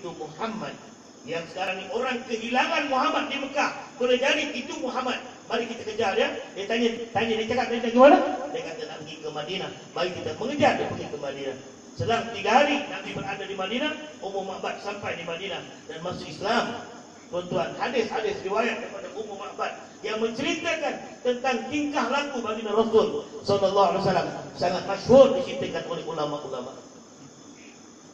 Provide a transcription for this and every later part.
itu Muhammad. Yang sekarang ni orang kehilangan Muhammad di Mekah. Boleh jadi itu Muhammad. Mari kita kejar dia. Dia tanya dia cakap dia gimana? Dia kata nak pergi ke Madinah. Mari kita mengejar dia pergi ke Madinah. Selang 3 hari Nabi berada di Madinah, Ummu Ma'bad sampai di Madinah dan masuk Islam. Tuan-tuan, hadis-hadis riwayat daripada Ummu Ma'bad yang menceritakan tentang tingkah laku baginda Rasul sallallahu alaihi wasallam sangat masyhur diceritakan oleh ulama-ulama.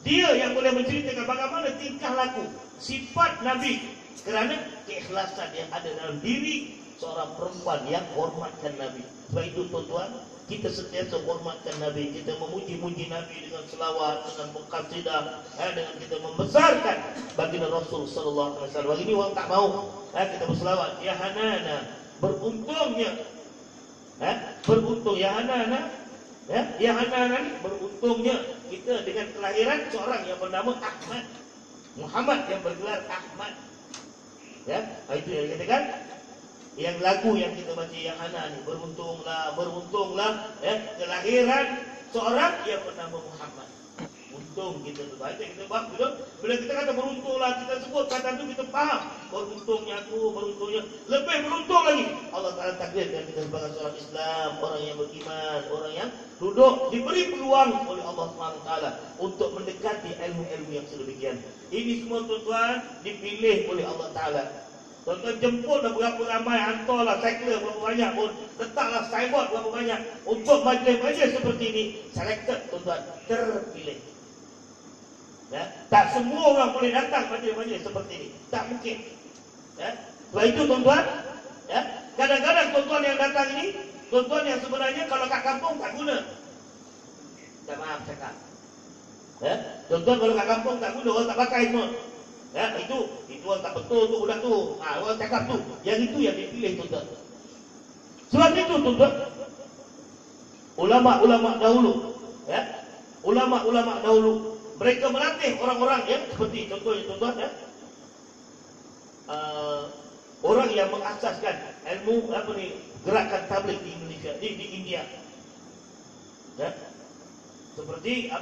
Dia yang boleh menceritakan bagaimana tingkah laku, sifat Nabi kerana keikhlasan yang ada dalam diri seorang perempuan yang hormatkan Nabi. Sebab itu tuan-tuan, kita sentiasa hormatkan Nabi, kita memuji-muji Nabi dengan selawat, dengan muqassidah, dengan kita membesarkan baginda Rasul sallallahu alaihi wasallam. Ini orang tak mau kita berselawat, ya Hanana, beruntungnya. Beruntung ya Hanana. Ya Hanana ni beruntungnya kita dengan kelahiran seorang yang bernama Ahmad. Muhammad yang bergelar Ahmad. Itu yang dikatakan. Yang lagu yang kita baca yang Hana ni, beruntunglah kelahiran seorang yang bernama Muhammad. Untung kita tu. Baca kita buat betul. Bila kita kata beruntunglah, kita sebut kata tu kita faham. Beruntungnya aku, beruntungnya. Lebih beruntung lagi Allah Taala takdirkan kita sebagai seorang Islam, orang yang beriman, orang yang duduk diberi peluang oleh Allah SWT untuk mendekati ilmu-ilmu yang sedemikian. Ini semua tuan-tuan dipilih oleh Allah Taala. Tuan-tuan jemput dah berapa ramai, hantarlah cycler berapa banyak pun, letaklah signboard berapa banyak untuk majlis-majlis seperti ini, selected tuan-tuan, terpilih. Tak semua orang boleh datang majlis-majlis seperti ini, tak mungkin. Sebab itu tuan-tuan, kadang-kadang tuan-tuan yang datang ini, tuan-tuan yang sebenarnya kalau kat kampung tak guna. Tak maaf cakap. Tuan-tuan kalau kat kampung tak guna, orang tak pakai semua. Itu orang tak betul tu budak tu. Orang cakap tu. Yang itu yang dipilih tuan-tuan. Sebab itu tuan-tuan, ulama-ulama dahulu, ulama-ulama dahulu, mereka melatih orang-orang seperti contohnya tuan-tuan, orang yang mengasaskan ilmu gerakan tabligh di Indonesia, di India. Seperti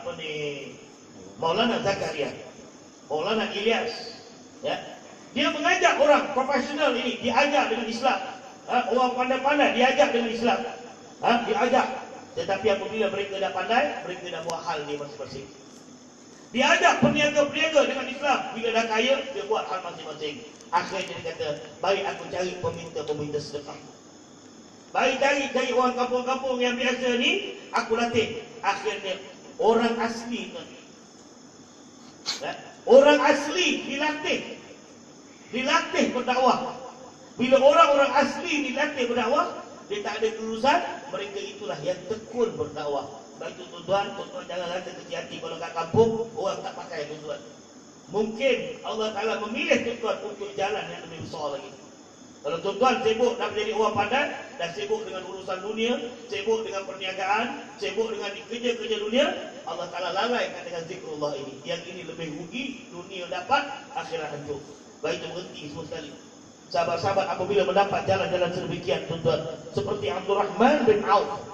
Maulana Zakaria, Maulana Ilyas, dia mengajak orang profesional ini, diajak dengan Islam. Orang pandai-pandai diajak dengan Islam. Diajak. Tetapi apabila mereka dah pandai, mereka dah buat hal ni masing-masing. Diajak peniaga-peniaga dengan Islam. Bila dah kaya, dia buat hal masing-masing. Akhirnya dia kata, baik aku cari peminta-peminta sedekah. Baik cari orang kampung-kampung yang biasa ni, aku latih. Akhirnya orang asli tu, orang asli dilatih berdakwah. Bila orang-orang asli dilatih berdakwah, dia tak ada kelulusan, mereka itulah yang tekun berdakwah. Baik itu tuan-tuan janganlah terkecil hati kalau kat kampung orang tak pakai tuan-tuan. Mungkin Allah Taala memilih tuan-tuan untuk jalan yang lebih besar lagi. Kalau tuan-tuan sibuk dah menjadi orang pandai, dah sibuk dengan urusan dunia, sibuk dengan perniagaan, sibuk dengan kerja-kerja dunia, Allah Taala lalaikan dengan zikrullah ini. Yang ini lebih rugi, dunia dapat, akhirat hancur. Baik itu berhenti semua sekali. Sahabat-sahabat apabila mendapat jalan-jalan sedemikian tuan-tuan, seperti Abdurrahman bin Auf.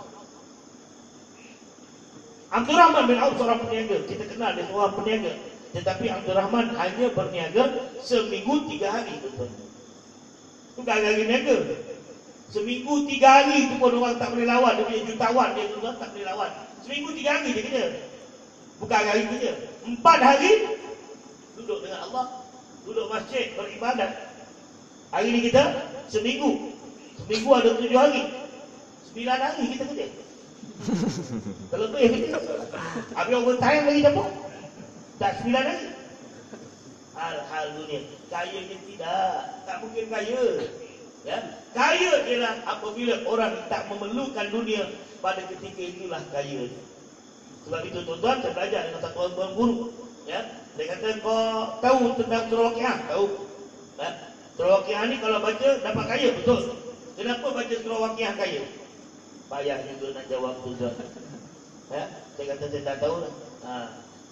Abdurrahman bin Auf seorang peniaga, kita kenal dia seorang peniaga. Tetapi Abdurrahman hanya berniaga seminggu 3 hari tuan-tuan. Itu gaya-gaya niaga. Seminggu 3 hari tu pun orang tak boleh lawan. Dia punya jutawan dia tuan-tuan tak boleh lawan. Seminggu 3 hari dia kerja. Bukan hari kerja. 4 hari duduk dengan Allah, duduk masjid beribadat. Hari ni kita seminggu ada 7 hari, 9 hari kita kerja. Terlebih kita habis overtime lagi dapat. Tak 9 hari. Hal-hal dunia. Kayanya tak mungkin kaya. Kaya ialah apabila orang tak memerlukan dunia, pada ketika itulah kaya. Sebab itu tuan-tuan, saya belajar dengan satu orang guru. Dia kata, kau tahu tentang surah Waqiah? Tahu. Surah Waqiah ni kalau baca dapat kaya, betul. Kenapa baca surah Waqiah kaya? Payah juga nak jawab tuan-tuan. Saya kata saya tak tahu lah.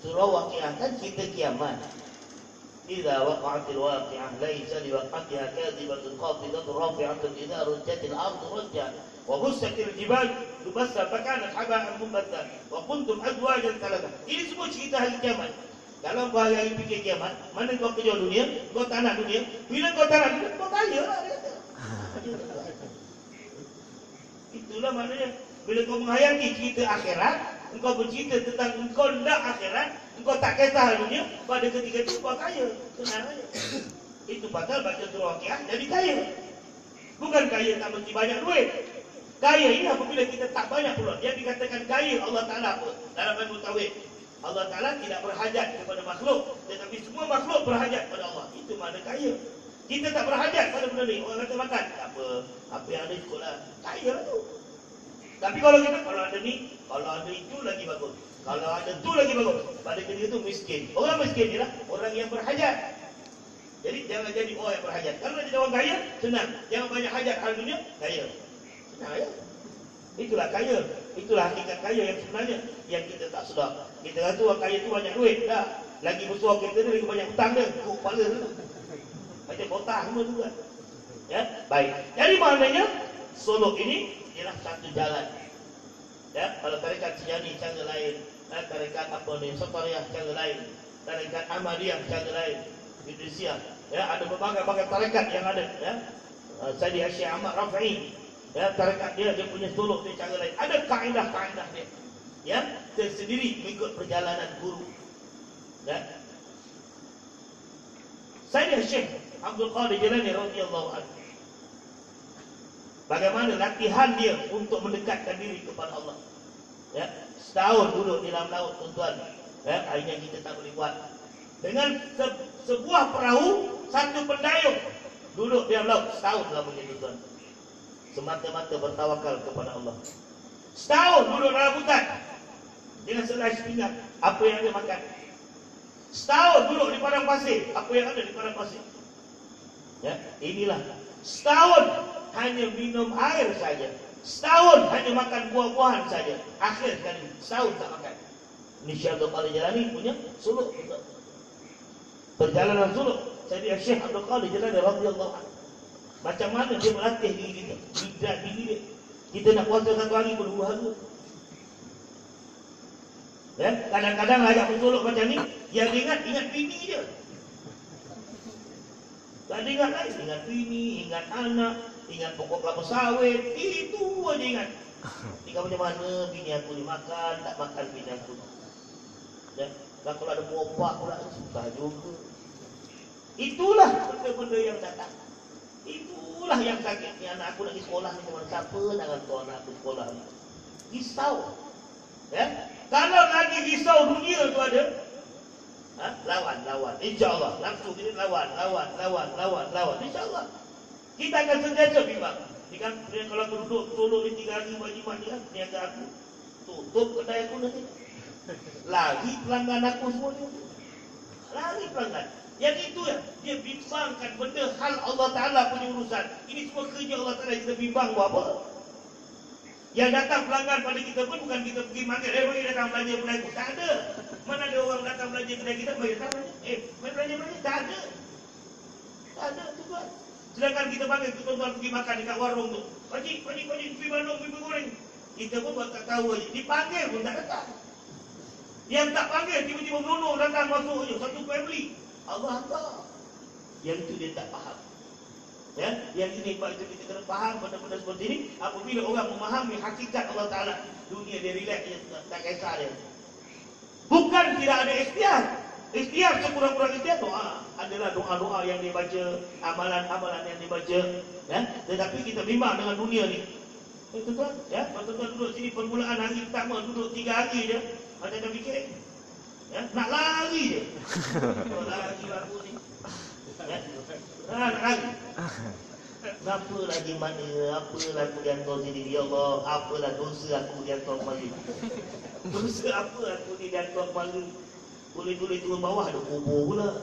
Surah Waqiah kan cerita kiamat. Idza waqa'atil waqi'ah laisa liwaqatiha kadhibatun khafidatun rafi'atun idza rujjatil ardu rajja wa bussatil jibal bassa fakanat haba'an munbatha wa kuntum azwajan thalatha. Ini semua cerita hari kiamat. Kalau kau hari fikir kiamat, mana kau kerja dunia, kau tak nak dunia. Bila kau tak nak dunia, kau kaya lah. Itulah maknanya. Bila kau menghayati cerita akhirat, engkau bercerita tentang engkau nak akhirat, engkau tak kisah dunia, pada ketika itu kau kaya. Senang aja. Itu pasal baca surah Waqiah jadi kaya. Bukan kaya tak mesti banyak duit. Kaya ini apabila kita tak banyak peluang. Yang dikatakan kaya Allah Ta'ala apa? Dalam Al Tauhid. Allah Ta'ala tidak berhajat kepada makhluk, tetapi semua makhluk berhajat kepada Allah. Itu makna kaya. Kita tak berhajat pada benda ni. Orang kata makan, tak apa yang ada cukup lah. Kaya lah tu. Tapi kalau ada ni, kalau ada itu lagi bagus. Kalau ada tu lagi bagus. Pada ketika itu miskin. Orang miskin ni lah orang yang berhajat. Jadi jangan jadi orang yang berhajat. Kalau nak jadi orang kaya, senang. Jangan banyak hajat hal dunia, kaya. Senang ya. Itulah kaya. Itulah hakikat kaya yang sebenarnya yang kita tak sedar. Kita rasa orang kaya tu banyak duit. Dah. Lagi bersuara kita ni lagi banyak hutang dia. Kuk kepala tu. Macam botak semua tu kan. Ya, baik. Jadi maknanya Suluk ini ialah satu jalan. Ya, kalau tarekat Tijani cara lain, tarekat apa ni, Sotariyah cara lain, tarekat Ahmadiyah cara lain, Idrisiyah. Ya, ada berbagai-bagai tarekat yang ada. Ya, Saidi Syekh Ahmad Rafi'i. Ya, tarekat dia punya suluk dia cara lain. Ada kaedah-kaedah dia. Ya, tersendiri mengikut perjalanan guru. Ya. Saidi Syekh Abdul Qadir Jilani radhiyallahu anhu. Bagaimana latihan dia untuk mendekatkan diri kepada Allah. Ya, setahun duduk di dalam laut tuan-tuan. Ya, akhirnya kita tak boleh buat. Dengan sebuah perahu, satu pendayung duduk di dalam laut setahun lamanya tuan-tuan. Semata-mata bertawakal kepada Allah. Setahun duduk dalam hutan dengan selai pinggan, apa yang dia makan. Setahun duduk di padang pasir, apa yang ada di padang pasir. Ya, inilah setahun hanya minum air saja. Setahun hanya makan buah-buahan saja. Akhir sekali setahun tak makan. Ini Syekh Abdul Qadir Jilani punya suluk. Perjalanan suluk. Jadi Syekh Abdul Qadir Jilani radhiyallahu anhu. Macam mana dia melatih diri kita, bidrat diri dia. Kita nak puasa satu hari pun huru-hara. Ya, kadang-kadang ajak bersuluk macam ni, yang ingat bini dia. Tak ada ingat lain, ingat bini, ingat anak, ingat pokok kelapa sawit, itu aja ingat. Jika macam mana bini aku dimakan, tak makan bini aku. Ya, dan kalau ada bopak pula, susah juga. Itulah benda-benda yang datang. Itulah yang sakit. Ni anak aku nak pergi sekolah ni, macam siapa nak hantar anak aku sekolah ni? Risau. Ya? Kalau lagi risau dunia tu ada, lawan. InsyaAllah. Nafsu kita lawan. InsyaAllah. Kita akan sentiasa bimbang. Kalau aku duduk tolong ni 3 hari wajib ni kan, niaga aku. Tutup kedai aku nanti. Lagi pelanggan aku semua ni. Lagi pelanggan. Yang itu ya, dia bimbangkan benda hal Allah Ta'ala punya urusan. Ini semua kerja Allah Ta'ala, kita bimbang buat apa? Yang datang pelanggan pada kita pun bukan kita pergi makan. Bagi datang belanja kedai aku. Tak ada. Mana ada orang datang belanja kedai kita, bagi datang belanja. Main belanja. Tak ada. Tak ada tu kan. Sedangkan kita panggil tuan-tuan pergi makan dekat warung tu. Pakcik, pergi bandung, pergi goreng. Kita pun buat tak tahu aja. Dipanggil pun tak datang. Yang tak panggil, tiba-tiba menolong datang masuk je. Satu family. Allah Allah. Yang itu dia tak faham. Ya, yang ini sebab itu kita kena faham benda-benda seperti ini. Apabila orang memahami hakikat Allah Ta'ala, dunia dia relax je, tak kisah dia. Bukan tidak ada ikhtiar. Ikhtiar sekurang-kurang ikhtiar doa. Adalah doa-doa yang dibaca, amalan-amalan yang dibaca. Ya, tetapi kita bimbang dengan dunia ni. Tuan-tuan, ya, tuan-tuan duduk sini permulaan hari pertama duduk 3 hari je, macam dah fikir. Ya, nak lari je. Lari aku ni. Ya. Nak lari. Apa lagi mana? Apalah aku dihantar sini, ya Allah. Apalah dosa aku dihantar kemari. Dosa apa aku ni dihantar kemari? Boleh-boleh turun bawah ada kubur pula.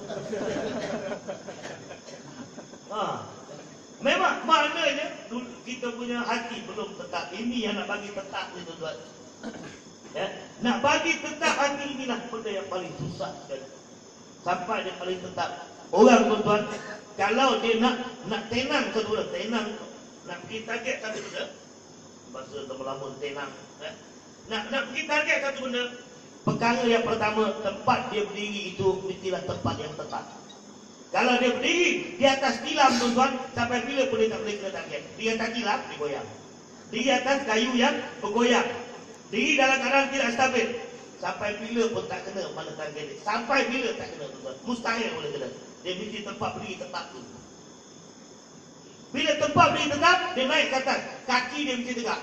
Memang maknanya kita punya hati belum tetap. Ini yang nak bagi tetap ni tuan-tuan. Ya, nak bagi tetap hati inilah benda yang paling susah sekali. Sampai dia paling tetap. Orang tuan-tuan, kalau dia nak tenang satu benda, tenang, nak pergi target satu benda, bahasa lama-lama tenang. Ya. Nak pergi target satu benda, Perkara yang pertama, tempat dia berdiri itu mestilah tempat yang tepat. Kalau dia berdiri di atas tilam tuan-tuan, sampai bila pun dia tak boleh kena target. Di atas tilam, dia goyang. Di atas kayu yang bergoyang. Diri dalam keadaan tidak stabil. Sampai bila pun tak kena mana target dia. Sampai bila tak kena tuan-tuan. Mustahil boleh kena. Dia mesti tempat berdiri tetap tu. Bila tempat berdiri tetap, dia naik ke atas. Kaki dia mesti tegak.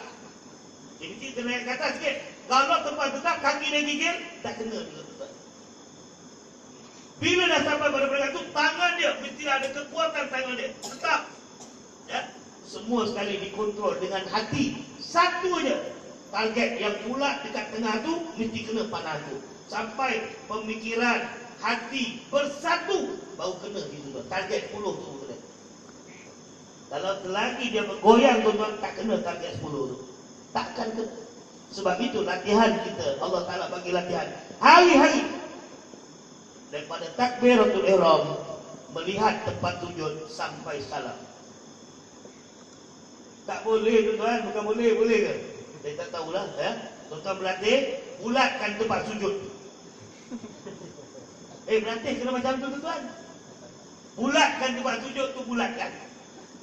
Dia mesti naik ke atas sikit. Kalau tempat tetap, kaki dia gigil, tak kena juga tuan-tuan. Bila dah sampai pada peringkat itu, tangan dia mesti ada kekuatan tangan dia. Tetap. Ya. Semua sekali dikontrol dengan hati. Satu je. Target yang bulat dekat tengah tu, mesti kena panah tu. Sampai pemikiran, hati bersatu, baru kena situ. Target 10 tu kena. Kalau selagi dia bergoyang tuan-tuan, tak kena target 10 tu. Takkan kena. Sebab itu latihan kita, Allah Ta'ala bagi latihan hari-hari. Daripada takbiratul ihram, melihat tempat sujud sampai salam. Tak boleh tuan-tuan, bukan boleh, boleh ke? Saya tak tahulah ya. Tuan-tuan berlatih, bulatkan tempat sujud. Berlatih kena macam tu tuan-tuan. Bulatkan tempat sujud tu, bulatkan.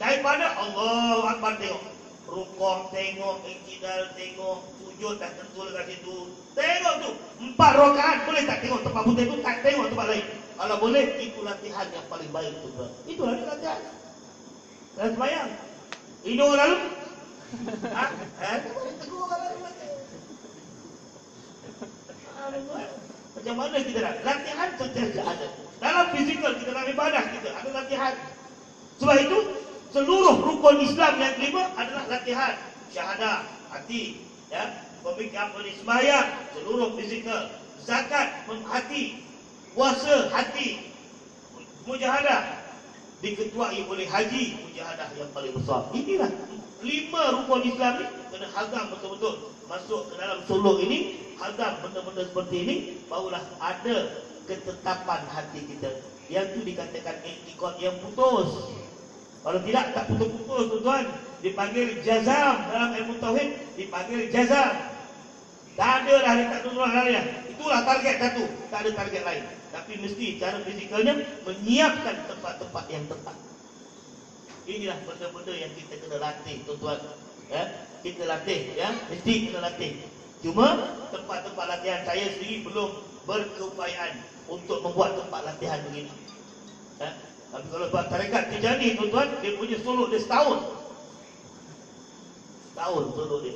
Daripada Allah Akbar tengok. Rukuk tengok, iktidal tengok, sujud dah tentu dekat situ. Tengok tu, 4 rakaat boleh tak tengok tempat putih tu, tak tengok tempat lain. Kalau boleh, itu latihan yang paling baik tuan-tuan. Itulah dia latihan. Dan sembahyang. Ini orang lalu? Tegur orang lalu macam mana kita nak? Latihan sentiasa ada. Dalam fizikal kita dalam ibadah kita ada latihan. Sebab itu seluruh rukun Islam yang kelima adalah latihan. Syahadah, hati, ya, pemikiran sembahyang, seluruh fizikal, zakat, hati, puasa, hati, mujahadah, diketuai oleh haji, mujahadah yang paling besar. Inilah 5 rukun Islam ni kena hazam betul-betul. Masuk ke dalam suluk ini, hazam benda-benda seperti ini, barulah ada ketetapan hati kita. Yang tu dikatakan i'tiqad yang putus. Kalau tidak, tak putus-putus tuan-tuan. Dipanggil jazam. Dalam ilmu tauhid dipanggil jazam. Tak ada dah dekat tuan-tuan lain. Itulah target satu. Tak ada target lain. Tapi mesti cara fizikalnya menyiapkan tempat-tempat yang tepat. Inilah benda-benda yang kita kena latih tuan-tuan. Ya, kita latih, ya, mesti kita latih. Cuma tempat-tempat latihan saya sendiri belum berkeupayaan untuk membuat tempat latihan begini. Ya. Tapi kalau buat tarekat Tijani tuan-tuan, dia punya suluk dia setahun. Setahun suluk dia.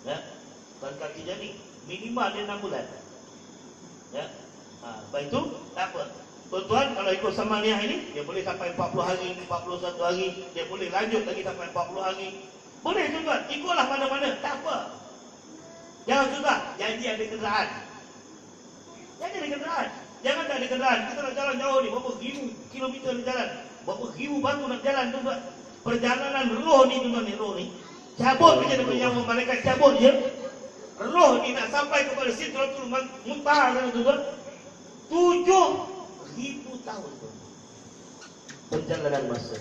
Ya. Tarekat Tijani minimal dia 6 bulan. Ya. Lepas itu tak apa. Tuan-tuan kalau ikut Samaniah ini, dia boleh sampai 40 hari, 41 hari, dia boleh lanjut lagi sampai 40 hari. Boleh tuan-tuan, ikutlah mana-mana, tak apa. Jangan susah, janji ada kenderaan. Jangan ada kenderaan. Jangan tak ada kenderaan. Kita nak jalan jauh ni, berapa ribu kilometer nak jalan. Berapa ribu batu nak jalan tuan-tuan. Perjalanan roh ni tuan-tuan ni, roh ni. Cabut je dengan yang malaikat cabut je. Roh ni nak sampai kepada Sidratul Muntaha sana tuan-tuan. 7,000 tahun tuan. Perjalanan masa.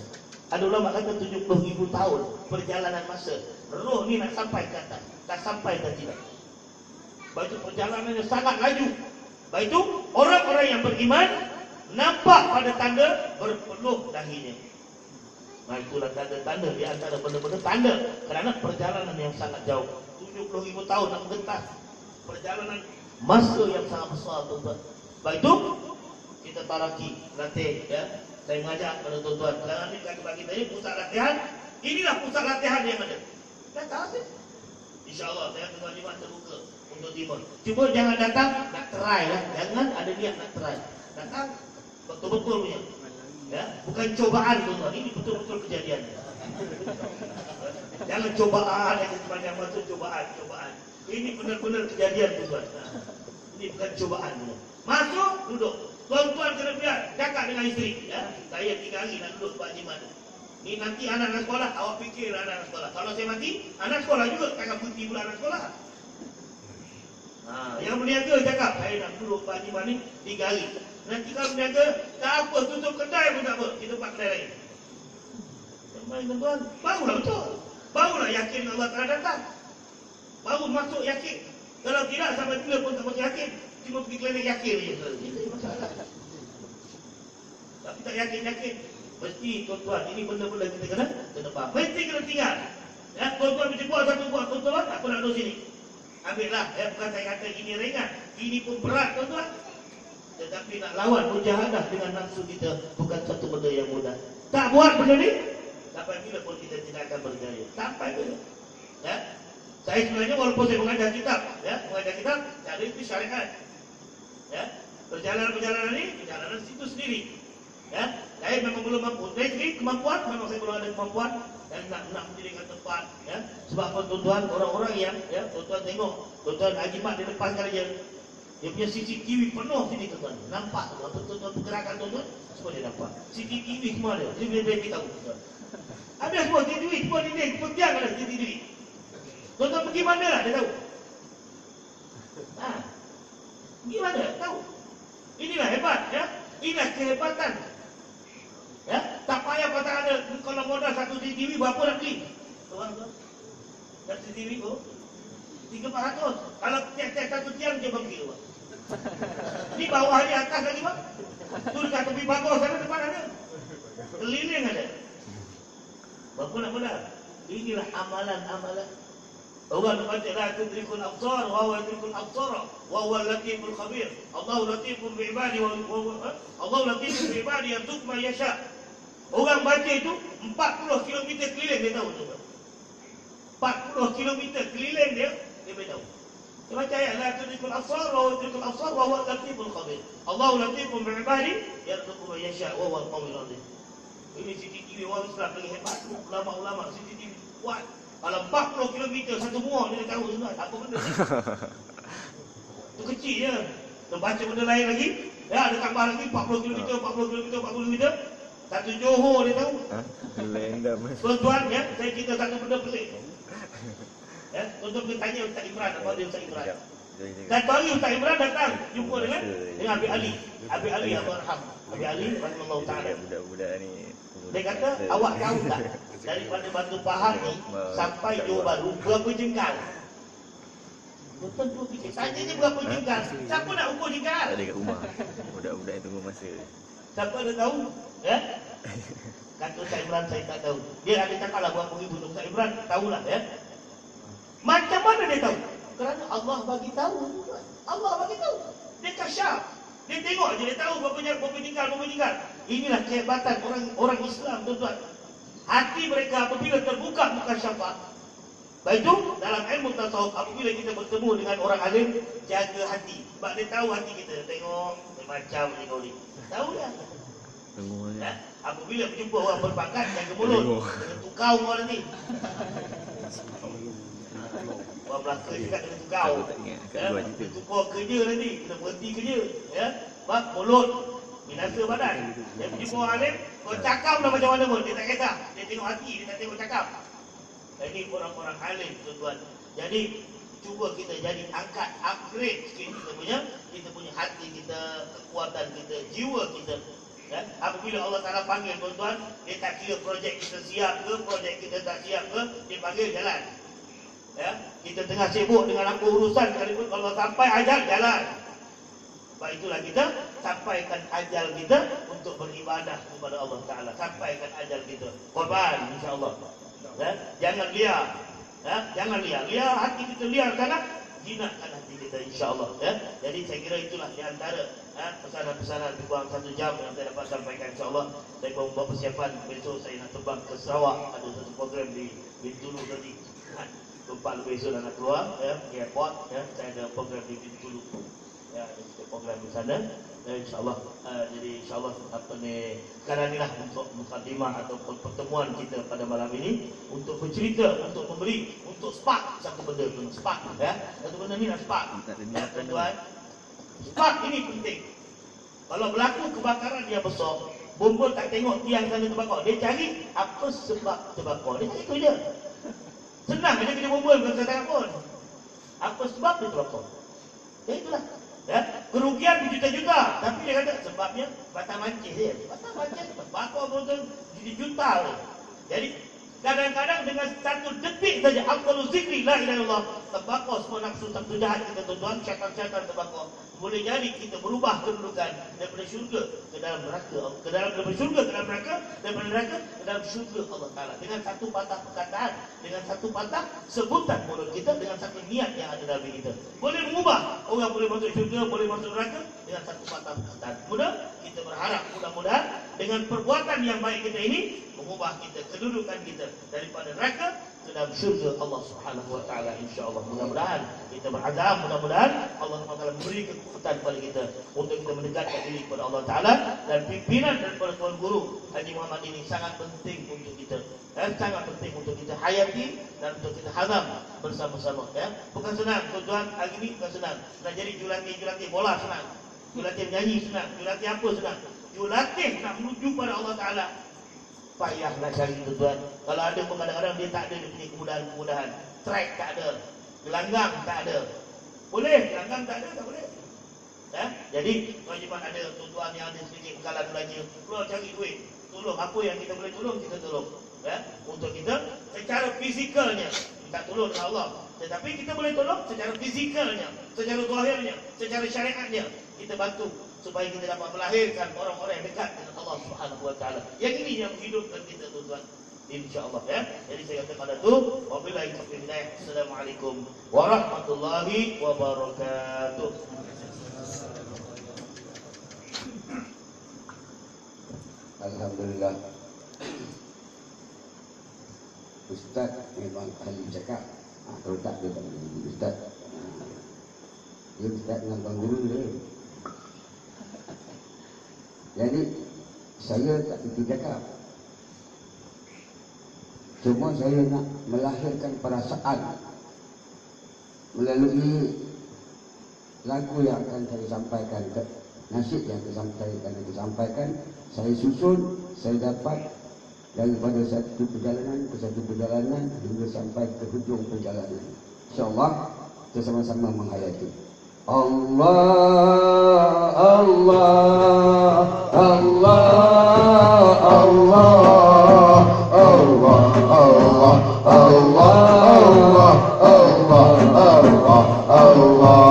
Ada ulama kata 70,000 tahun perjalanan masa. Roh ni nak sampai ke atas. Tak sampai dan tidak. Sebab itu perjalanannya sangat laju. Sebab itu orang-orang yang beriman nampak pada tanda berpeluh dahinya. Nah itulah tanda-tanda di antara benda-benda tanda kerana perjalanan yang sangat jauh. 70,000 tahun nak mengentas. Perjalanan masa yang sangat besar tuan-tuan. Sebab itu kita taraki latih ya. Saya mengajak kepada tuan-tuan, sekarang ni bagi kita ini pusat latihan. Inilah pusat latihan yang ada. Dah tahu sih. InsyaAllah saya tengah Jumaat terbuka untuk timur. Cuma jangan datang nak try lah. Jangan ada niat nak try. Datang betul-betul punya. Ya, bukan cobaan tuan-tuan. Ini betul-betul kejadian. Jangan cobaan yang sepanjang masa cobaan. Ini benar-benar kejadian tuan-tuan. Ini bukan cobaan. Masuk, duduk. Tuan-tuan kena biar cakap dengan isteri. Ya, saya 3 hari nak duduk Pak Haji Manu. Ni nanti anak-anak sekolah, awak fikir anak-anak sekolah. Kalau saya mati, anak sekolah juga takkan berhenti pula anak sekolah. Yang berniaga cakap, saya nak duduk Pak Haji Manu 3 hari. Nanti kalau berniaga, tak apa, tutup kedai pun tak apa. Kita buat kedai lain. Tuan-tuan, barulah betul. Barulah yakin Allah telah datang. Baru masuk yakin. Kalau tidak sampai bila pun tak masuk yakin. cuma pergi klinik yakin je. Itu masalah. Tapi tak yakin-yakin. Mesti tuan-tuan, ini benda-benda kita kena faham. Mesti kena tinggal. Ya, tuan-tuan mesti buat satu buat tuan-tuan, aku nak duduk sini. Ambillah, ya, bukan saya kata ini ringan, ini pun berat tuan-tuan. Tetapi nak lawan mujahadah dengan nafsu kita bukan satu benda yang mudah. Tak buat benda ni, sampai bila pun kita tidak akan berjaya. Sampai bila. Ya. Saya sebenarnya walaupun saya mengajar kitab, tak ada itu syariat. Ya. Perjalanan-perjalanan ini, perjalanan situ sendiri. Ya. Saya memang belum mampu. Dari segi kemampuan, memang saya belum ada kemampuan dan nak menjadikan tempat. Ya. Sebab apa tuan-tuan, orang-orang yang, ya, tuan-tuan tengok, tuan-tuan Haji Mat di depan kali dia punya CCTV penuh sini tuan-tuan. Nampak tuan-tuan pergerakan tuan-tuan, semua dia nampak. CCTV semua ada. Dia boleh beritahu tuan-tuan. Ada semua CCTV, semua dinding, semua tiang ada CCTV. Tuan-tuan pergi mana lah, dia tahu. Pergi mana, tahu. Inilah hebat, ya. Inilah kehebatan. Ya, tak payah patah ada. Kalau modal satu CCTV, berapa nak beli? Tuan-tuan. Satu CCTV tu 300. Kalau tiap-tiap satu tiang je bagi tu. Ni bawah ni, atas lagi bang. Tu dekat tepi bagus sana depan ada. Keliling ada. Berapa nak modal? Inilah amalan-amalan. Allah baca la tudrikul absar wa huwa yudrikul absara wa huwa al-latiful khabir. Allahu latifun bi ibadi wa Allahu latifun bi ibadi yarzuqu man yasha. Orang baca itu 40 km keliling dia tahu tu. 40 km keliling dia boleh tahu. Dia baca ayat la tudrikul absar wa huwa yudrikul absar wa huwa al-latiful khabir. Allahu latifun bi ibadi yarzuqu man yasha wa huwa al-qawiyul azim. Ini CCTV orang Islam lagi hebat. Ulama-ulama CCTV kuat. Kalau 40 km satu muak dia tahu semua apa benda. Itu kecil je. Kita baca benda lain lagi, ya ada tambah lagi 40 km, 40 km. Satu Johor dia tahu. Lenda mas. Tuan-tuan, ya, saya cerita satu benda pelik. Ya, tuan-tuan kita tanya Ustaz Imran, apa dia Ustaz Imran? Satu hari Ustaz Imran datang jumpa dengan Habib Ali. Habib Ali Abraham. Habib Ali radhiyallahu taala. Budak-budak ni. Dia kata, awak tahu tak daripada Batu Pahang ni sampai Johor Bahru berapa jengkal? Betul tu fikir. Tanya je berapa jengkal. Siapa nak ukur jengkal? Tak ada kat rumah. Budak-budak tunggu masa. Siapa ada tahu? Ya? Kata Ustaz Imran saya tak tahu. Dia ada cakap lah berapa ribu. Ustaz Imran tahulah, ya. Macam mana dia tahu? Kerana Allah bagi tahu. Allah bagi tahu. Dia kasyaf. Dia tengok je, dia tahu berapa jengkal. Inilah kehebatan orang Islam, tuan-tuan. Hati mereka apabila terbuka bukan syafaat. Baik itu dalam ilmu tasawuf, apabila kita bertemu dengan orang alim, jaga hati. Sebab dia tahu hati kita. Tengok macam ni kau ni. Tahu dah. Ya? Apabila berjumpa orang berpangkat, jaga mulut. Jangan tukau kau nanti. Orang Melaka cakap kena tukau. Ya? Tukau kerja nanti, kita berhenti kerja. Ya? Sebab mulut binasa badan. Dia berjumpa orang alim, kau cakap dah macam mana pun, dia tak kisah. Dia tengok hati, dia tak tengok cakap. Ini orang-orang alim, tuan-tuan. Jadi, cuba kita jadi angkat, upgrade sikit kita punya hati kita, kekuatan kita, jiwa kita. Ya? Apabila Allah Ta'ala panggil, tuan-tuan, dia tak kira projek kita siap ke, projek kita tak siap ke, dia panggil jalan. Ya? Kita tengah sibuk dengan apa urusan, sekalipun kalau sampai ajal, jalan. Sebab itulah kita sampaikan ajal kita untuk beribadah kepada Allah Ta'ala. Sampaikan ajal kita. Korban, insyaAllah. Ya? Jangan liar. Ya? Jangan liar. Liar hati kita liar sana, jinakkan hati kita insyaAllah. Ya? Jadi saya kira itulah di antara pesanan-pesanan kurang 1 jam yang saya dapat sampaikan insyaAllah. Saya membuat persiapan besok saya nak terbang ke Sarawak. Ada satu program di Bintulu tadi. Tempat lebih esok nak keluar, ya, di airport. Ya. Saya ada program di Bintulu. Ya, ada program di sana. Dan insyaAllah, jadi insyaAllah sekarang inilah untuk mukadimah atau pertemuan kita pada malam ini untuk bercerita, untuk memberi, untuk spark satu benda tu, spark, ya. Satu benda ni nak spark. Ya, tuan-tuan. Spark ini penting. Kalau berlaku kebakaran yang besar, bomba tak tengok tiang sana terbakar, dia cari apa sebab terbakar. Dia cari itu je. Senang aja kita bomba, bukan saya tengok pun. Apa sebab dia terbakar? Ya itulah. Ya, kerugian berjuta-juta, tapi dia kata sebabnya batang mancing dia. Batang mancing terbakar betul jadi juta. Jadi kadang-kadang dengan satu detik saja afdalul zikri la ilaha illallah terbakar semua nafsu jahat kita, tuan-tuan, syaitan-syaitan terbakar. boleh jadi kita berubah kedudukan daripada syurga ke dalam neraka, daripada syurga ke dalam neraka, daripada neraka ke dalam syurga Allah Ta'ala, dengan satu patah perkataan, dengan satu patah sebutan mulut kita, dengan satu niat yang ada dalam diri kita. Boleh mengubah orang boleh masuk syurga, boleh masuk neraka dengan satu patah perkataan. Kita berharap mudah-mudahan dengan perbuatan yang baik kita ini mengubah kita, kedudukan kita daripada neraka ke dalam syurga Allah Subhanahu wa taala, insyaallah. Mudah-mudahan kita berazam, mudah-mudahan Allah Subhanahu wa taala memberi kekuatan kepada kita untuk kita mendekatkan diri kepada Allah Taala, dan pimpinan daripada Tuan Guru Haji Muhammad ini sangat penting untuk kita. Sangat penting untuk kita hayati dan untuk kita hazam bersama-sama, ya. Bukan senang tuan-tuan, hari ini bukan senang. Nak jadi jurulatih bola senang. Jurulatih menyanyi senang, jurulatih apa senang. Jurulatih nak menuju pada Allah Taala payah nak cari tuan. Kalau ada pun kadang-kadang dia tak ada, dia punya kemudahan-kemudahan. Track tak ada, gelanggang tak ada. Boleh, gelanggang tak ada, tak boleh. Ya? Jadi tuan-tuan ada tuan-tuan yang ada sedikit bekalan belanja, keluar cari duit, tolong apa yang kita boleh tolong, kita tolong. Ya? Untuk kita secara fizikalnya, tak tolong dengan Allah, tetapi kita boleh tolong secara fizikalnya, secara zahirnya, secara syariatnya. Kita bantu supaya kita dapat melahirkan orang-orang yang dekat dengan Allah Subhanahu wa taala. Yang ini yang menghidupkan kita, tuan-tuan. Insyaallah, ya. Jadi saya katakan pada tu, wabillahi taufiq hidayah. Assalamualaikum warahmatullahi wabarakatuh. Alhamdulillah. Ustaz memang ahli cakap. Kalau tak dia tak boleh Ustaz. Dia Ustaz dengan Tuan Guru dia. Jadi saya tak pergi cakap. Cuma saya nak melahirkan perasaan melalui lagu yang akan saya sampaikan, nasyid yang saya akan sampaikan. Saya susun, saya dapat daripada satu perjalanan ke satu perjalanan hingga sampai ke hujung perjalanan. InsyaAllah kita sama-sama menghayati. Allah, Allah, Allah, Allah, Allah, Allah, Allah, Allah, Allah,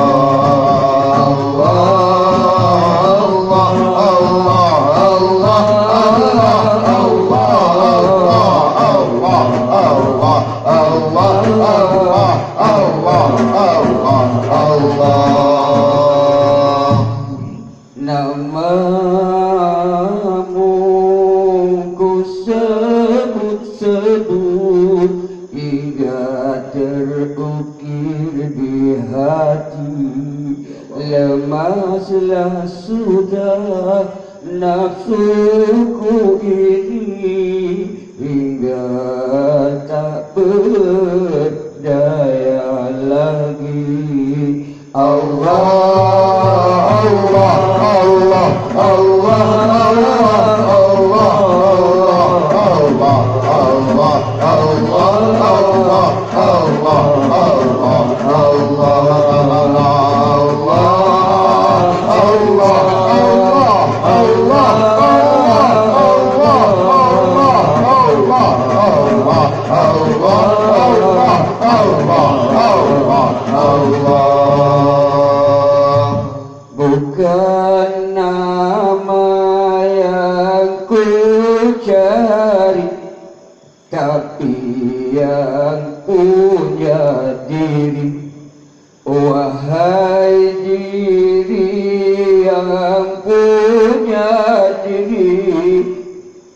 namamu ku sebut-sebut hingga terukir di hati. Lemaslah sudah nafsuku ini hingga tak berdaya lagi. Allah, Allah, Allah, Allah, Allah, Allah, Allah, Allah, bukan nama yang ku cari, tapi yang punya diri. Wahai diri yang punya diri,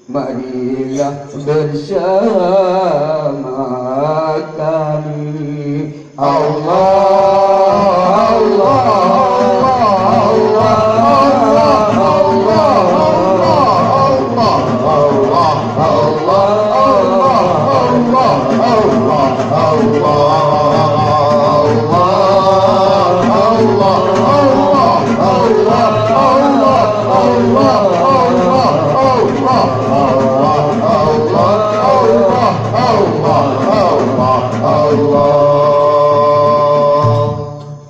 marilah bersama kami. Allah,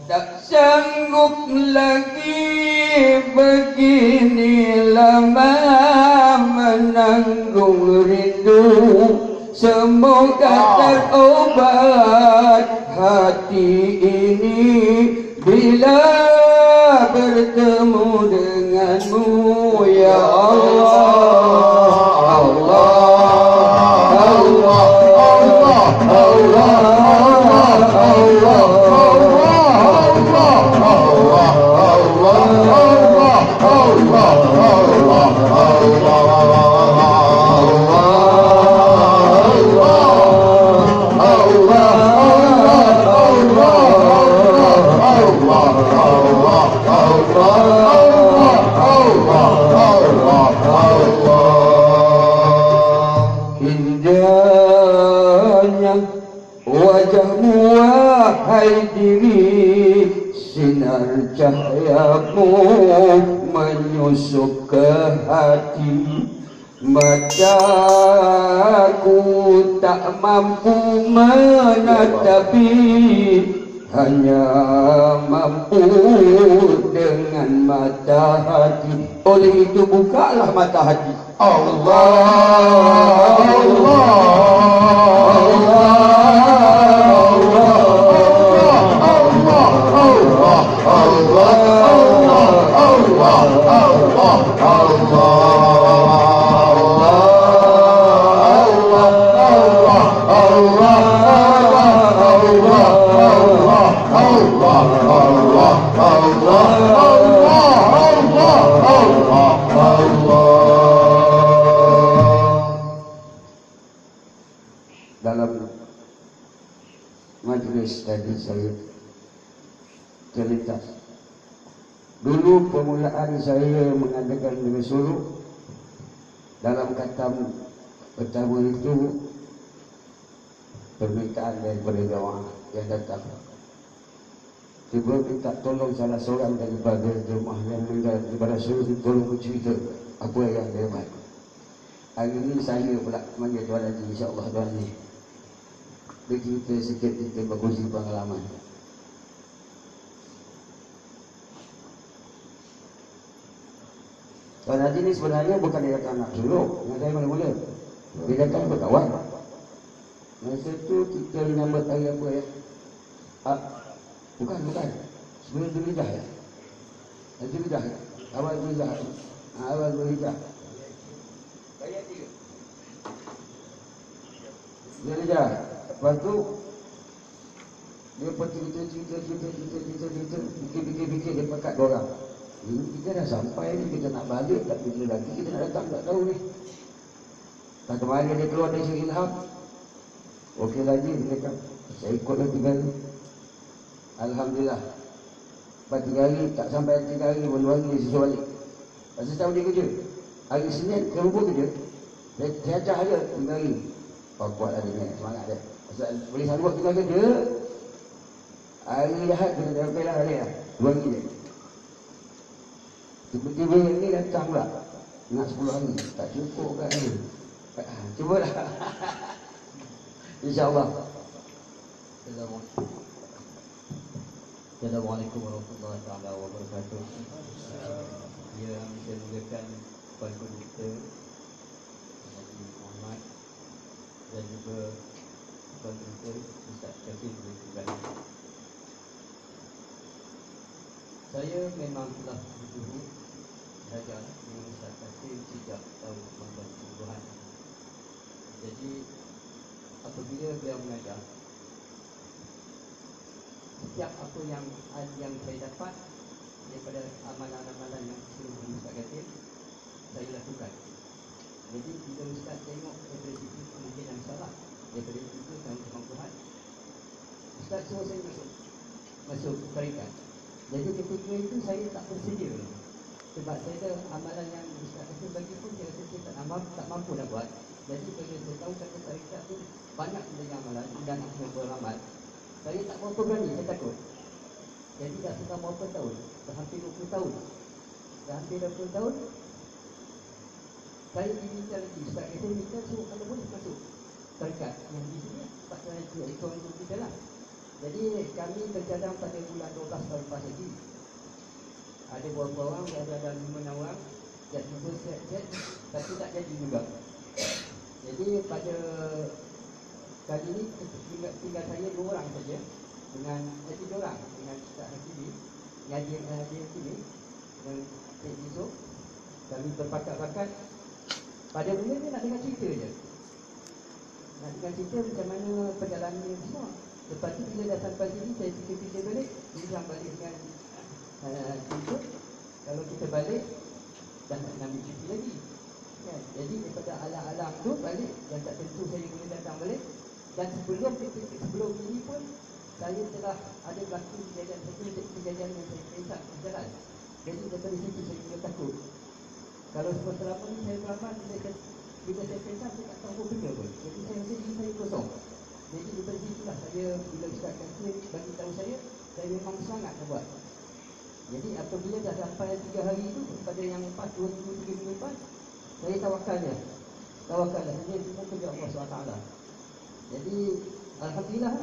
tak sanggup lagi begini lama menanggung rindu. Semoga terobat hati ini bila bertemu denganmu ya Allah. Allah, Allah, Allah, Allah, indahnya wajahmu wahai diri, sinar cahayamu menyusup ke hati. Mataku tak mampu menatapi, hanya mampu dengan mata hati. Oleh itu bukalah mata hati. Allah, Allah, dalam majlis tadi saya cerita dulu permulaan saya mengadakan dengan suruh dalam khatam pertama itu permintaan daripada jemaah yang datang. Tiba minta tolong salah seorang daripada jemaah yang meninggal daripada suruh tolong bercerita apa yang dia buat. Hari ini saya pula panggil Tuan Haji, insya-Allah Tuan Haji. Dia cerita sikit kita berkongsi pengalaman. Tuan Haji ni sebenarnya bukan dia datang nak suluk dengan saya mula-mula. Dia datang berkawan. Masa tu kita menyambut hari apa ya? Bukan. Sebelum Zulhijjah ya? Zulhijjah ya? Awal Zulhijjah. Awal Zulhijjah. Zulhijjah. Lepas tu dia cerita, fikir-fikir dia pakat dua orang. Ini kita dah sampai ni, kita nak balik tak bila lagi, kita nak datang tak tahu ni. Tak kemarin dia keluar dari Syekh Ilham. Okey lagi dia kata, saya ikut dah 3 hari. Alhamdulillah. Lepas 3 hari, tak sampai 3 hari, 2 hari dia susul balik. Pasal tahu dia kerja. Hari Senin ke rumah kerja. Dia ajar dia 3 hari. Oh, kuat lah dia, semangat dia. Pasal boleh sanggup tinggal kerja. Hari Ahad dia dah sampai lah balik lah. 2 hari dia. Tiba-tiba yang ni datang pula. Nak 10 hari. Tak cukup kan dia. Cubalah. InsyaAllah. Assalamualaikum warahmatullahi wabarakatuh. Yang saya muliakan kepada kita Nabi Muhammad dan juga kepada kita Ustaz Syafie bin Ibrahim. Saya memang telah dulu belajar dengan Ustaz Syafie sejak tahun 1990-an. Jadi apabila beliau mengajar, setiap apa yang saya dapat daripada amalan-amalan yang selalu Ustaz kata, saya lakukan. Jadi bila Ustaz tengok daripada situ kemungkinan salah, daripada situ dalam kemampuan, Ustaz suruh saya masuk tarikat. Jadi ketika itu saya tak bersedia, sebab saya ada amalan yang Ustaz kata bagi pun saya rasa saya tak mampu nak buat. Jadi bila saya tahu kata tarikat tu banyak dengan amalan dan nak kena beramal, saya tak berapa berani, saya takut. Jadi dah sudah berapa tahun, dah hampir 20 tahun. Dah hampir 20 tahun, saya diminta lagi, Ustaz kata minta suruh kalau boleh masuk tarikat yang di sini, Pak Haji itu untuk kita lah. Jadi kami tercadang pada bulan 12 tahun lepas lagi. Ada beberapa orang, ada 5-6 orang yang cuba siap-siap, tapi tak jadi juga. Jadi pada kali ini tinggal saya 2 orang saja dengan 2 orang dengan Ustaz Haji. ngaji sini dengan Cik Yusuf, kami berpakat-pakat. Pada mulanya nak dengar cerita je. Nak dengar cerita macam mana perjalanannya semua. Lepas tu bila dah sampai sini, saya fikir-fikir balik, bilang balik dengan Yusuf. Kalau kita balik, dah nak ambil cuti lagi. Kan? Jadi daripada alam-alam tu balik, dan tak tentu saya boleh datang balik. Dan sebelum ini pun, saya telah ada berlaku kejadian yang saya kisah berjalan. Jadi daripada situ saya juga takut. Kalau selama ni saya beramal, bila saya kisah, saya tak tahu benda pun. Jadi saya rasa diri saya kosong. Jadi daripada situlah saya, bila Ustaz kata bagi tahu saya memang semangat nak buat. Jadi apabila dah sampai 3 hari itu, pada yang 4, 2 minggu, 3 minggu lepas, saya tawakalnya. Hanya semua kerja Allah SWT. Jadi alhamdulillah,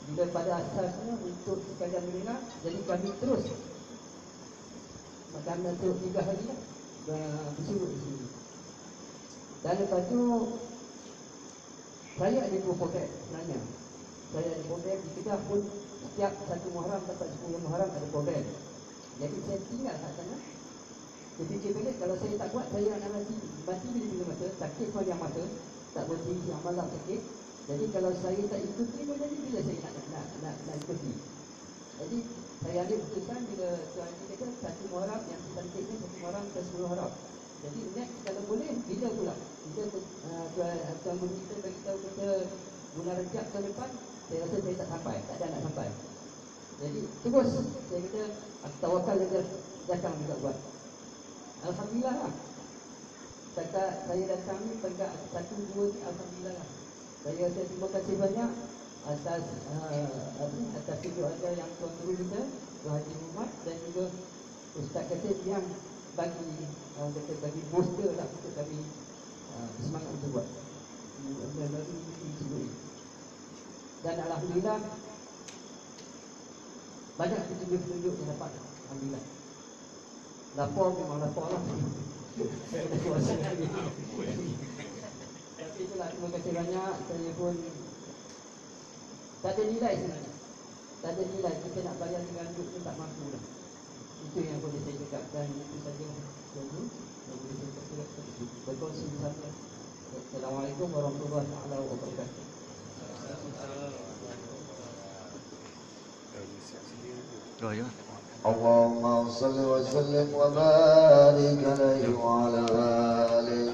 bila pada asasnya untuk sekadar mendengar, jadi kami terus makan untuk 3 hari lah bersyuruk di sini. Dan lepas tu saya ada 2 program sebenarnya. Saya ada program di Kedah pun, setiap 1 Muharram dapat 10 Muharram ada program. Jadi saya tinggal kat sana. Saya fikir balik, kalau saya tak buat, saya akan mati bila masa, sakit pun yang masa, tak berhenti siang malam sakit. Jadi kalau saya tak ikuti, jadi bila saya nak ikuti. Jadi saya ambil keputusan bila Tuan Haji kata 1 Muharram, yang secantiknya 1 Muharram ke 10 Muharram. Jadi next kalau boleh, bila pula? Bila Tuan Guru kita beritahu kita bulan Rejab tahun depan, saya rasa saya tak sampai, tak ada nak sampai. Jadi terus saya kata tawakal datang juga buat. Alhamdulillah lah. Setakat saya datang ni peringkat 1, 2 ni alhamdulillah lah. Saya terima kasih banyak atas doa yang Tuan Guru kita, Tuan Haji Muhammad, dan juga Ustaz kata yang bagi booster lah untuk kami semangat untuk buat. Dan alhamdulillah banyak petunjuk-petunjuk yang dapat. Alhamdulillah. Lapor memang lapor lah. Saya ada kuasa lagi. Tapi itulah, terima kasih banyak. Saya pun tak ada nilai sebenarnya. Tak ada nilai. Kita nak bayar dengan duit pun tak mampu dah. Itu yang boleh saya cakap. Dan itu saja dulu yang boleh saya cakap. Berkongsi bersama. Assalamualaikum warahmatullahi wabarakatuh. اللهم صل وسلم وبارك عليه وعلى آله